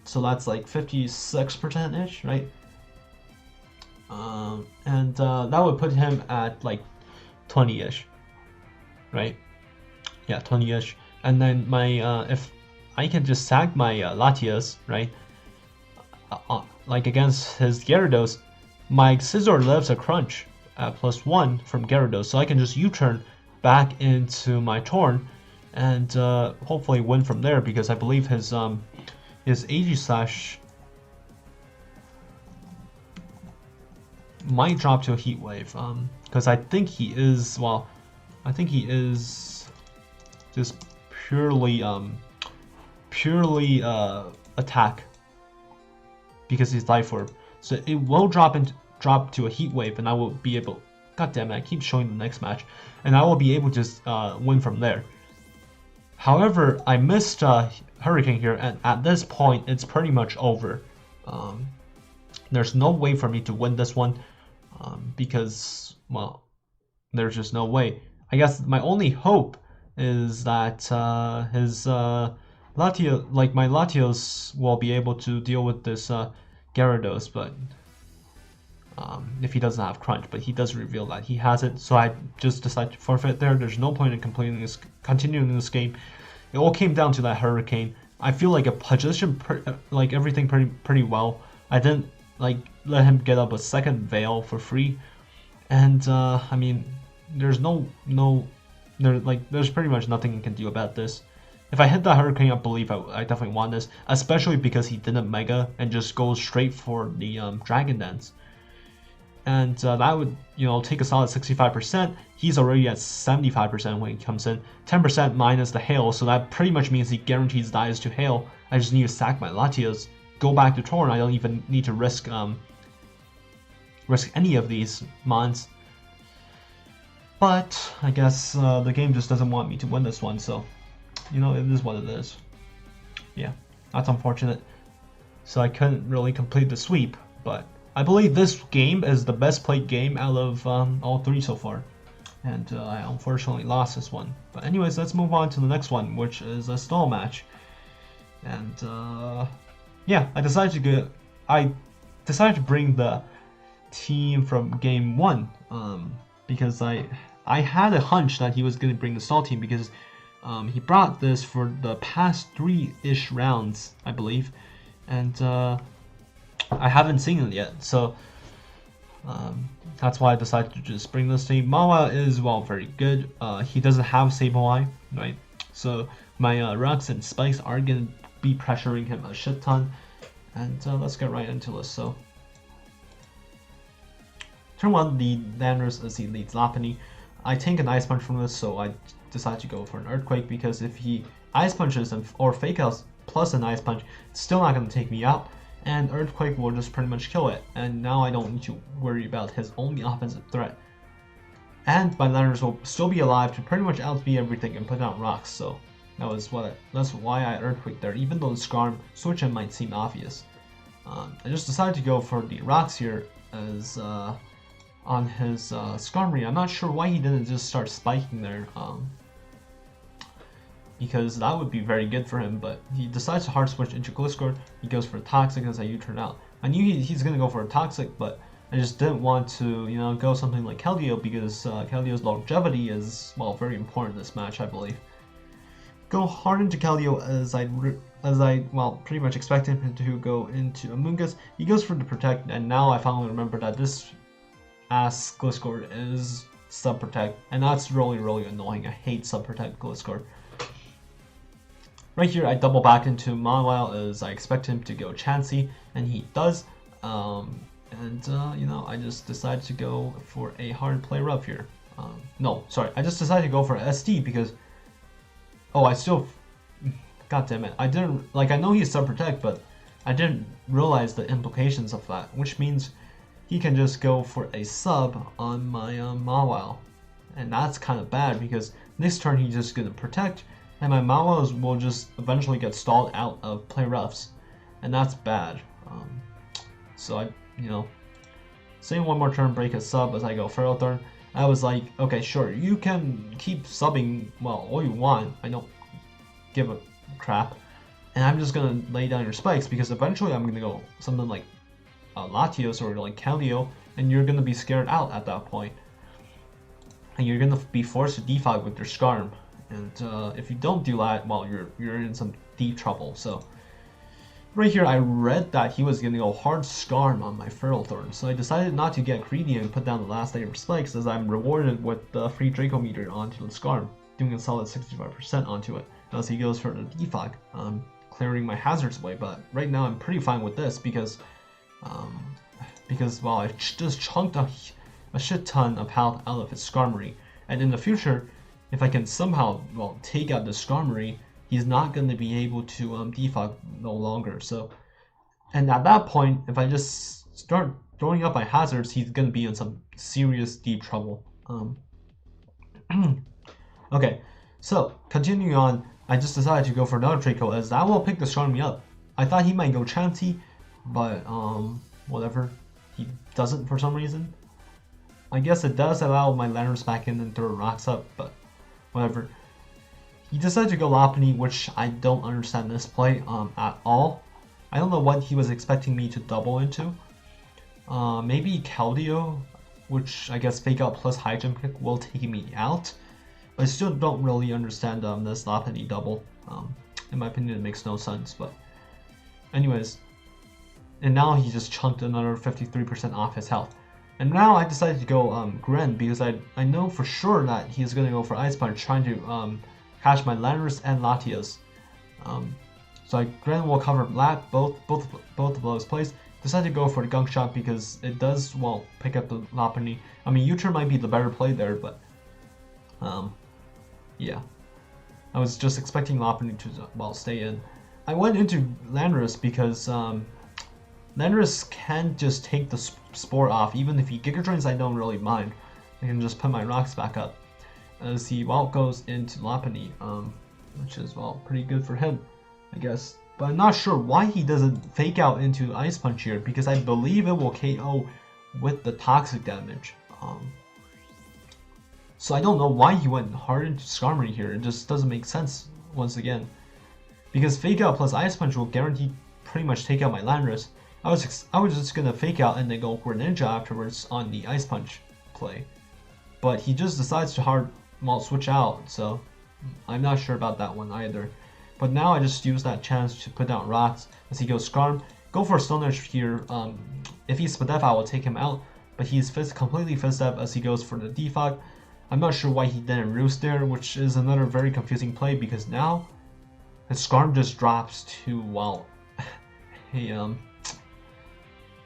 So that's like 56% ish, right? And that would put him at like 20-ish, right? Yeah, 20-ish. And then my if I can just sack my Latias, right? Like against his Gyarados, my Scizor lives a crunch at +1 from Gyarados, so I can just U-turn back into my Torn and hopefully win from there, because I believe his Aegislash might drop to a Heat Wave, because I think he is, well, I think he is just purely attack, because he's Life Orb. So it will drop to a Heat Wave, and I will be able. God damn it! I keep showing the next match, and I will be able to just win from there. However, I missed Hurricane here, and at this point, it's pretty much over. There's no way for me to win this one, because, well, there's just no way. I guess my only hope is that his Latios, like my Latios, will be able to deal with this Gyarados, but if he doesn't have Crunch, but he does reveal that he has it, so I just decided to forfeit there. There's no point in continuing this game. It all came down to that Hurricane. I feel like a position like everything pretty well. I didn't like let him get up a second Veil for free, and I mean, there's there's pretty much nothing you can do about this. If I hit that Hurricane, I believe I definitely won this, especially because he didn't Mega and just goes straight for the Dragon Dance. And that would, you know, take a solid 65%. He's already at 75% when he comes in. 10% minus the Hail, so that pretty much means he guarantees dies to Hail. I just need to sack my Latios, go back to Torn. I don't even need to risk any of these mons. But I guess the game just doesn't want me to win this one, so, you know, it is what it is. Yeah, that's unfortunate. So I couldn't really complete the sweep, but I believe this game is the best played game out of all three so far. And I unfortunately lost this one. But anyways, let's move on to the next one, which is a stall match. And yeah, I decided to bring the team from game 1, because I had a hunch that he was going to bring the stall team, because he brought this for the past 3-ish rounds, I believe, and I haven't seen it yet, so that's why I decided to just bring this team. Mawa is, well, very good. He doesn't have Sableye, right? So my Rocks and Spikes are going to be pressuring him a shit ton, and let's get right into this. So turn 1, the Landorus is Elite Lopunny. I take an Ice Punch from this, so I decide to go for an Earthquake, because if he Ice Punches or Fake Outs plus an Ice Punch, it's still not going to take me out, and Earthquake will just pretty much kill it, and now I don't need to worry about his only offensive threat. And my Landorus will still be alive to pretty much outspeed everything and put out rocks, so that's why I Earthquake there, even though the Skarm switch in might seem obvious. I just decided to go for the rocks here as on his Skarmory. I'm not sure why he didn't just start spiking there, because that would be very good for him, but he decides to hard switch into Gliscor. He goes for a Toxic as I U-turn out. I knew he's going to go for a Toxic, but I just didn't want to, you know, go something like Keldeo because Keldeo's longevity is, well, very important in this match, I believe. Go hard into Keldeo as I well, pretty much expected him to go into Amoonguss. He goes for the protect, and now I finally remember that this ass Gliscor is sub protect, and that's really annoying. I hate sub protect Gliscor. Right here, I double back into Mawile as I expect him to go Chansey, and he does. You know, I just decided to go for a hard play rough here. No, sorry, I just decided to go for SD because, oh, I still, god damn it, I didn't, like, I know he's sub protect, but I didn't realize the implications of that, which means he can just go for a sub on my Mawile, and that's kind of bad because next turn he's just gonna protect, and my Mawiles will just eventually get stalled out of play roughs, and that's bad. So I, you know, saying one more turn, break a sub as I go Ferrothorn. I was like, okay, sure, you can keep subbing, well, all you want. I don't give a crap, and I'm just gonna lay down your spikes because eventually I'm gonna go something like Latios or like Keldeo, and you're gonna be scared out at that point, and you're gonna be forced to defog with your Skarm. And if you don't do that, well, you're in some deep trouble. So right here, I read that he was gonna go hard Skarm on my Ferrothorn, so I decided not to get greedy and put down the last layer of spikes, as I'm rewarded with the free Draco meter onto the Skarm, doing a solid 65% onto it as he goes for the defog, clearing my hazards away. But right now, I'm pretty fine with this because well, I just chunked a shit ton of health out of his Skarmory, and in the future, if I can somehow, well, take out the Skarmory, he's not going to be able to defog no longer. So, and at that point, if I just start throwing up my hazards, he's going to be in some serious deep trouble. Okay, so continuing on, I just decided to go for another Draco as that will pick the Skarmory up. I thought he might go Chansey, but whatever, he doesn't for some reason. I guess it does allow my Landorus back in and throw rocks up, but whatever. He decided to go Lopunny, which I don't understand this play at all. I don't know what he was expecting me to double into. Maybe Keldeo, which I guess Fake Out plus High Jump Kick will take me out. But I still don't really understand this Lopunny double. In my opinion, it makes no sense. But anyways, and now he just chunked another 53% off his health. And now I decided to go Gren because I know for sure that he's going to go for Ice Punch, trying to catch my Landorus and Latios. So Gren will cover both of those plays. Decided to go for the Gunk Shot because it does, well, pick up the Lopunny. I mean, U-turn might be the better play there, but yeah. I was just expecting Lopunny to, well, stay in. I went into Landorus because Landorus can just take the Spore off. Even if he Giga Drains, I don't really mind. I can just put my rocks back up as he, well, goes into Lopunny, which is, well, pretty good for him, I guess. But I'm not sure why he doesn't Fake Out into Ice Punch here, because I believe it will KO with the toxic damage. So I don't know why he went hard into Skarmory here. It just doesn't make sense once again, because Fake Out plus Ice Punch will guarantee pretty much take out my Landorus. I was just gonna Fake Out and then go for Ninja afterwards on the Ice Punch play, but he just decides to hard, well, switch out. So I'm not sure about that one either. But now I just use that chance to put down rocks as he goes Skarm. Go for a Stone Edge here. If he's Spadef, I will take him out, but he's completely fizzed up as he goes for the defog. I'm not sure why he didn't Roost there, which is another very confusing play, because now his Skarm just drops to, well, a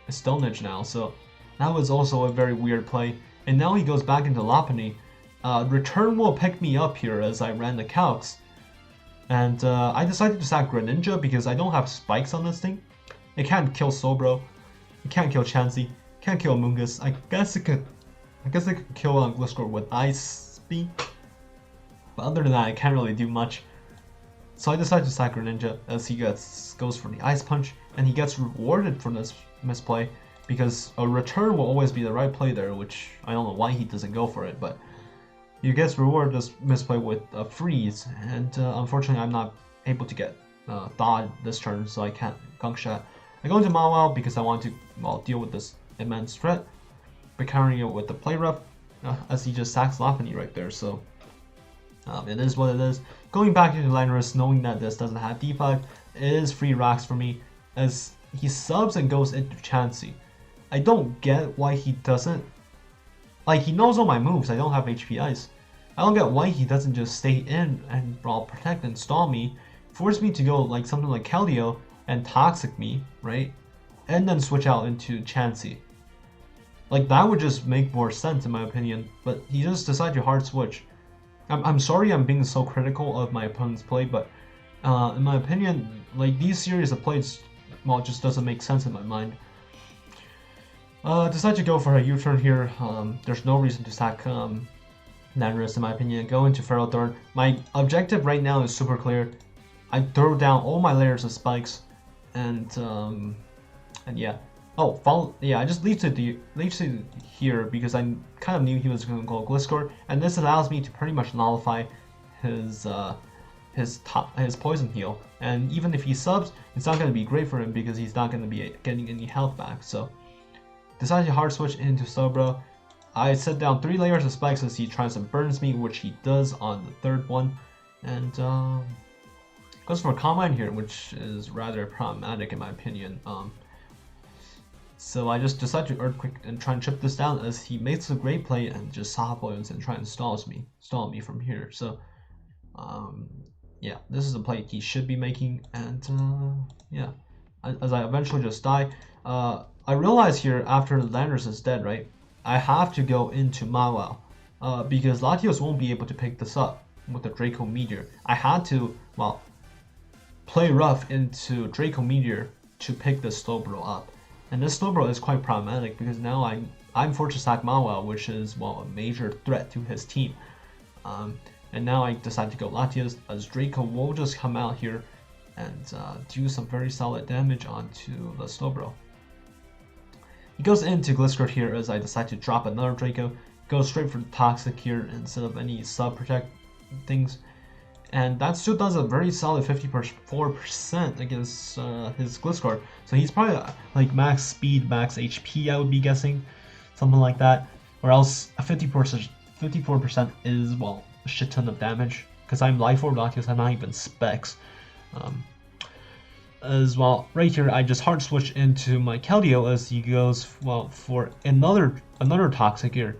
Stone Edge now. So that was also a very weird play. And now he goes back into Lopunny. Return will pick me up here as I ran the calcs. And I decided to sack Greninja because I don't have spikes on this thing. It can't kill Sobro. It can't kill Chansey. Can't kill Amoonguss. I guess it could kill Gliscor with Ice Beam. But other than that, I can't really do much. So I decided to sack Greninja as he goes for the Ice Punch, and he gets rewarded for this misplay because a return will always be the right play there, which I don't know why he doesn't go for it, but he gets rewarded this misplay with a freeze, and unfortunately I'm not able to get Thawed this turn, so I can't Gunk Shot. I go into Mawile because I want to, well, deal with this immense threat. but countering it with the play rough, as he just sacks Lopunny right there. So it is what it is. Going back into Landorus, knowing that this doesn't have D5, it is free rocks for me, as he subs and goes into Chansey. I don't get why he doesn't. Like, he knows all my moves. I don't have HP Ice. I don't get why he doesn't just stay in and protect and stall me, force me to go like something like Keldeo and Toxic me, right? And then switch out into Chansey. Like, that would just make more sense in my opinion, but he just decided to hard switch. I'm sorry I'm being so critical of my opponent's play, but in my opinion, like, these series of plays, well, it just doesn't make sense in my mind. Decide to go for a U-turn here. There's no reason to sack Landorus in my opinion. Go into Ferrothorn. My objective right now is super clear. I throw down all my layers of spikes, and yeah. Oh, follow. Yeah, I just leave to here because I kind of knew he was going to go Gliscor, and this allows me to pretty much nullify his poison heal. And even if he subs, it's not going to be great for him because he's not going to be getting any health back. So, decided to hard switch into Slowbro. I set down 3 layers of spikes as he tries and burns me, which he does on the 3rd one, and goes for a Combine here, which is rather problematic in my opinion. So I just decide to Earthquake and try and chip this down as he makes a great play and just soft boils and try and stall me from here. So yeah, this is a play he should be making, and yeah, as I eventually just die. I realize here after Landorus is dead, right? I have to go into Mawile because Latios won't be able to pick this up with the Draco Meteor. I had to, well, play rough into Draco Meteor to pick this Slowbro up. And this Slowbro is quite problematic because now I'm forced to sack Mawile, which is, well, a major threat to his team. And now I decide to go Latios as Draco will just come out here and do some very solid damage onto the Slowbro. He goes into Gliscor here as I decide to drop another Draco, go straight for the Toxic here instead of any sub-protect things. And that still does a very solid 54% against his Gliscor. So he's probably like max speed, max HP, I would be guessing. Something like that. Or else a 54% is, well, a shit ton of damage. Because I'm Life Orb Latios, I'm not even Specs. As well, right here I just hard switch into my Keldeo as he goes, well, for another Toxic here.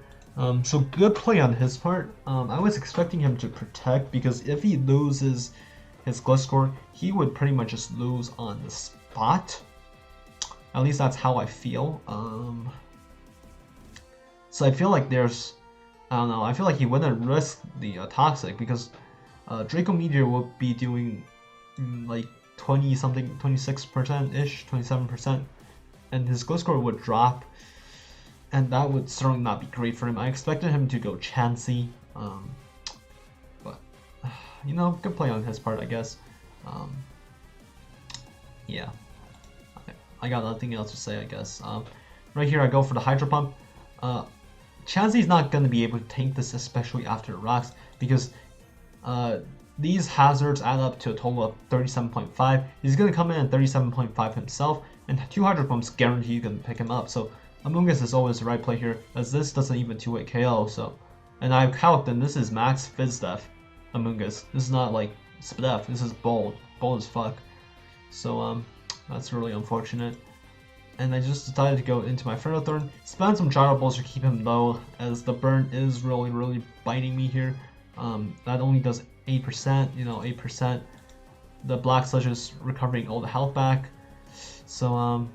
So good play on his part. I was expecting him to protect because if he loses his Gliscor, he would pretty much just lose on the spot. At least that's how I feel. So I feel like there's, I don't know, I feel like he wouldn't risk the Toxic because Draco Meteor will be doing like 20 something, 26% ish, 27%, and his Gliscor would drop. And that would certainly not be great for him. I expected him to go Chansey, but you know, good play on his part, I guess. Yeah, I got nothing else to say, I guess. Right here, I go for the Hydro Pump. Chansey's not gonna be able to tank this, especially after rocks, because these hazards add up to a total of 37.5. He's gonna come in at 37.5 himself, and 2 Hydro Pumps guarantee gonna pick him up. So Amoonguss is always the right play here, as this doesn't even 2-hit KO, so... And I've calced, and this is max Fizz Def Amoonguss. This is not like Spdef, this is bold as fuck. So, that's really unfortunate. And I just decided to go into my Ferrothorn, spam some Gyro Balls to keep him low, as the burn is really biting me here. That only does 8%, you know, 8%. The Black Sludge is recovering all the health back. So,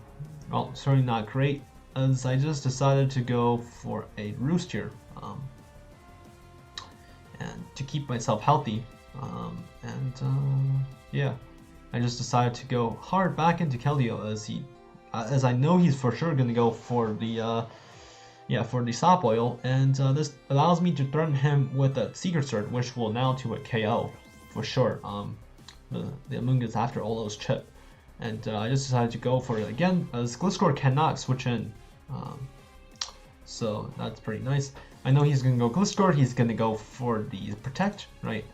well, certainly not great. As I just decided to go for a Roost here, and to keep myself healthy, yeah, I just decided to go hard back into Keldeo as I know he's for sure gonna go for the for the Sop Oil, and this allows me to threaten him with a Secret Sword, which will now to a KO for sure. The Amoonguss after all those chip. And I just decided to go for it again, as Gliscor cannot switch in. So that's pretty nice. I know he's going to go Gliscor, he's going to go for the Protect, right?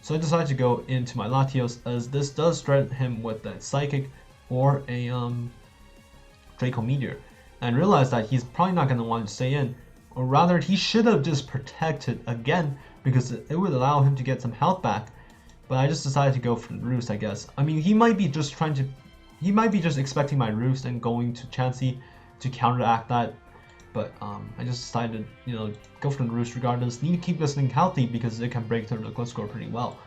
So I decided to go into my Latios, as this does threaten him with a Psychic or a Draco Meteor. and realized that he's probably not going to want to stay in, or rather he should have just protected again because it would allow him to get some health back. But I just decided to go for the roost, I guess. I mean, he might be just expecting my roost and going to Chansey to counteract that. But I just decided, go for the roost regardless. Need to keep this thing healthy because it can break through the Gliscor pretty well.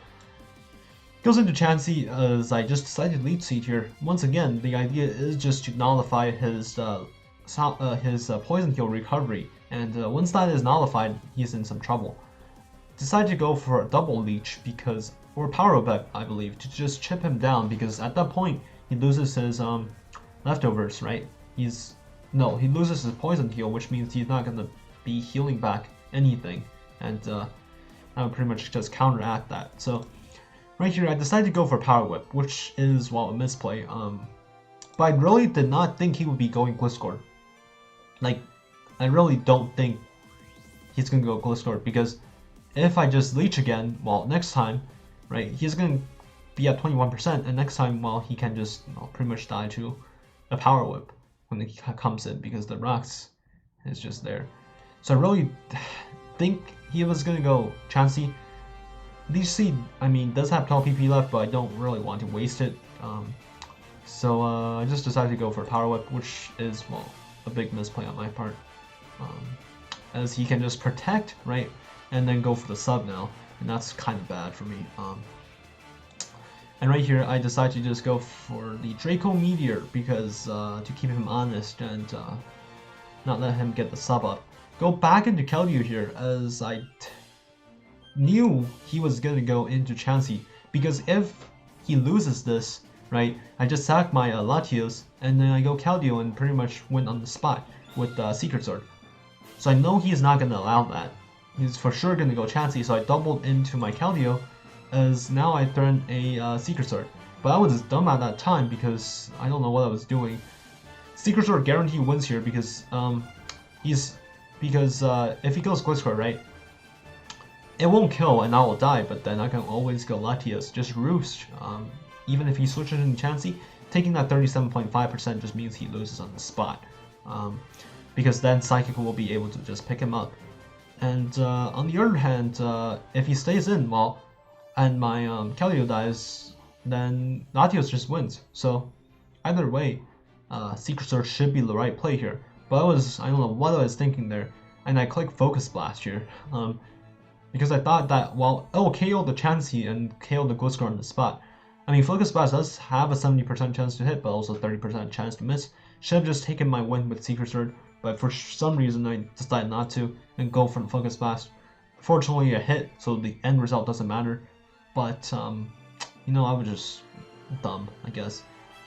Goes into Chansey as I just decided to lead seed here. Once again, the idea is just to nullify his poison heal recovery, and once that is nullified, he's in some trouble. Decided to go for a double leech because, or power whip, I believe, to just chip him down because at that point he loses his leftovers, right? He loses his poison heal, which means he's not gonna be healing back anything, and that would pretty much just counteract that. So right here, I decided to go for power whip, which is, well, a misplay. But I really did not think he would be going Gliscor. Like, I really don't think he's gonna go Gliscor because if I just leech again, well, next time, right, he's gonna be at 21%, and next time, well, he can just pretty much die to a power whip when he comes in because the rocks is just there. So I really think he was gonna go Chansey. Leech Seed, I mean, does have 12 PP left, but I don't really want to waste it. So I just decided to go for Power Whip, which is, well, a big misplay on my part. As he can just protect, right, and then go for the sub now, and that's kind of bad for me. And right here, I decided to just go for the Draco Meteor because to keep him honest and not let him get the sub up. Go back into Keldeo here as I knew he was gonna go into Chansey because if he loses this, right, I just sack my Latios and then I go Keldeo and pretty much win on the spot with Secret Sword. So I know he's not gonna allow that. He's for sure gonna go Chansey, so I doubled into my Keldeo as now I threaten a Secret Sword. But I was dumb at that time because I don't know what I was doing. Secret Sword guarantee wins here because if he goes Gliscor, right, it won't kill and I will die, but then I can always go Latios, just roost. Even if he switches into Chansey, taking that 37.5% just means he loses on the spot. Because then Psychic will be able to just pick him up. And on the other hand, if he stays in, well, and my Keldeo dies, then Latios just wins. So either way, Secret Sword should be the right play here. But I don't know what I was thinking there, and I clicked Focus Blast here. Because I thought that, well, it will KO the Chansey and KO the Gliscor on the spot. I mean, Focus Blast does have a 70% chance to hit, but also 30% chance to miss. Should have just taken my win with Secret Sword, but for some reason I decided not to and go for the Focus Blast. Fortunately, it hit, so the end result doesn't matter. But, I was just dumb, I guess.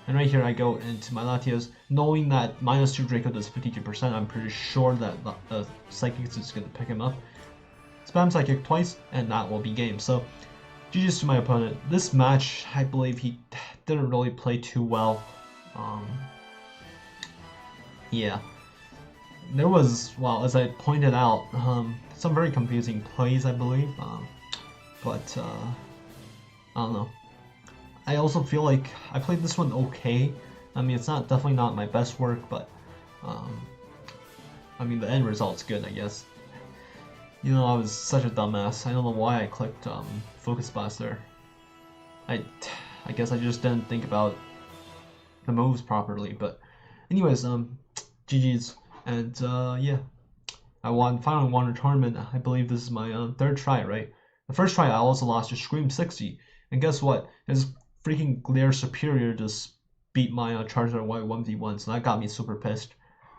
And right here I go into my Latios, knowing that -2 Draco does 52%, I'm pretty sure that Psychic is just going to pick him up. Spam Psychic twice, and that will be game. So, GG's to my opponent. This match, I believe he didn't really play too well. Yeah. There was, well, as I pointed out, some very confusing plays, I believe. But I don't know. I also feel like I played this one okay. I mean, it's definitely not my best work, but I mean, the end result's good, I guess. I was such a dumbass. I don't know why I clicked Focus Blast there. I guess I just didn't think about the moves properly. But anyways, GG's, and yeah, I finally won a tournament. I believe this is my third try, right? The first try I also lost to Scream60, and guess what? His freaking Glare Superior just beat my Charizard Y 1v1, so that got me super pissed.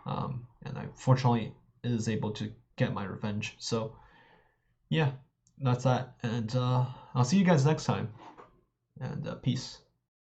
And I fortunately is able to get my revenge. So yeah, that's that, and I'll see you guys next time, and peace.